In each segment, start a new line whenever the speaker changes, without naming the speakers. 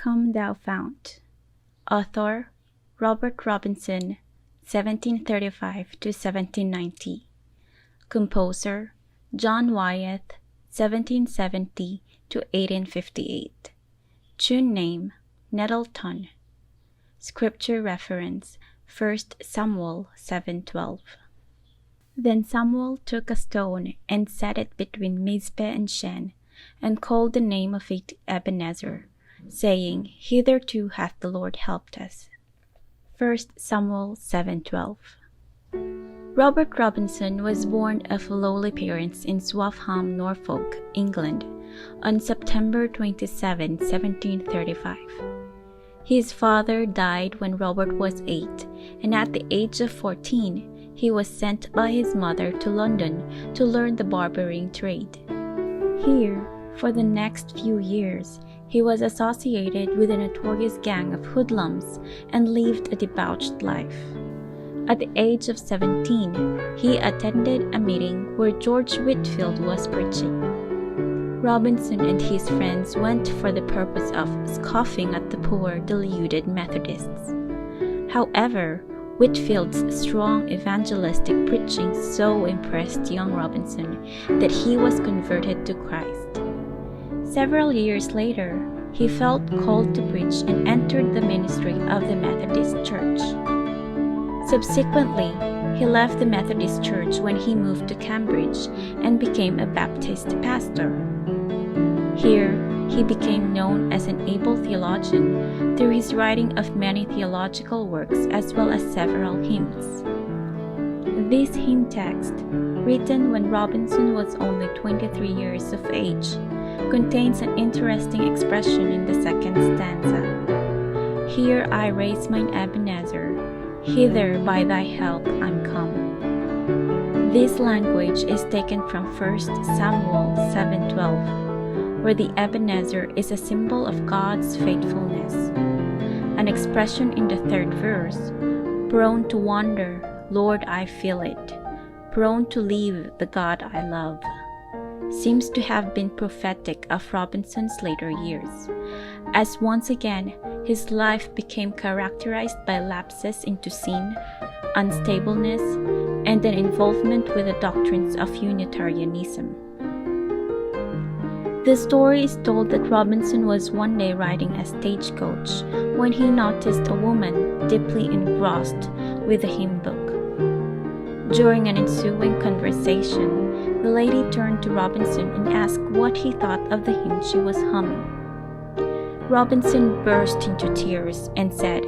Come Thou Fount. Author Robert Robinson, 1735 to 1790. Composer John Wyeth, 1770 to 1858. Tune name Nettleton. Scripture reference 1 Samuel 7:12. Then Samuel took a stone and set it between Mizpeh and Shen, and called the name of it Ebenezer, saying, Hitherto hath the Lord helped us. 1 Samuel 7:12. Robert Robinson was born of lowly parents in Swaffham, Norfolk, England, on September 27, 1735. His father died when Robert was 8, and at the age of 14, he was sent by his mother to London to learn the barbering trade. Here, for the next few years, he was associated with a notorious gang of hoodlums and lived a debauched life. At the age of 17, he attended a meeting where George Whitefield was preaching. Robinson and his friends went for the purpose of scoffing at the poor, deluded Methodists. However, Whitefield's strong evangelistic preaching so impressed young Robinson that he was converted to Christ. Several years later, he felt called to preach and entered the ministry of the Methodist Church. Subsequently, he left the Methodist Church when he moved to Cambridge and became a Baptist pastor. Here, he became known as an able theologian through his writing of many theological works as well as several hymns. This hymn text, written when Robinson was only 23 years of age, contains an interesting expression in the second stanza. Here I raise mine Ebenezer, hither by thy help I'm come. This language is taken from 1 Samuel 7:12, where the Ebenezer is a symbol of God's faithfulness. An expression in the third verse, prone to wander, Lord I feel it, prone to leave the God I love, seems to have been prophetic of Robinson's later years, as once again his life became characterized by lapses into sin, unstableness, and an involvement with the doctrines of Unitarianism. The story is told that Robinson was one day riding a stagecoach when he noticed a woman deeply engrossed with a hymn book. During an ensuing conversation, the lady turned to Robinson and asked what he thought of the hymn she was humming. Robinson burst into tears and said,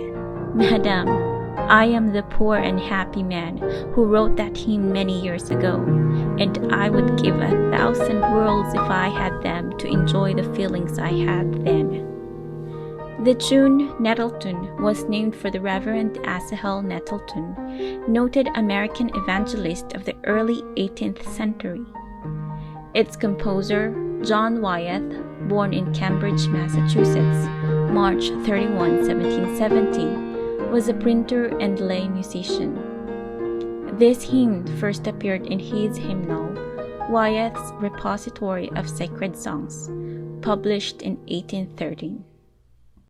Madam, I am the poor and happy man who wrote that hymn many years ago, and I would give 1,000 worlds if I had them to enjoy the feelings I had then. The tune Nettleton was named for the Reverend Asahel Nettleton, noted American evangelist of the early 18th century. Its composer, John Wyeth, born in Cambridge, Massachusetts, March 31, 1770, was a printer and lay musician. This hymn first appeared in his hymnal, Wyeth's Repository of Sacred Songs, published in 1813.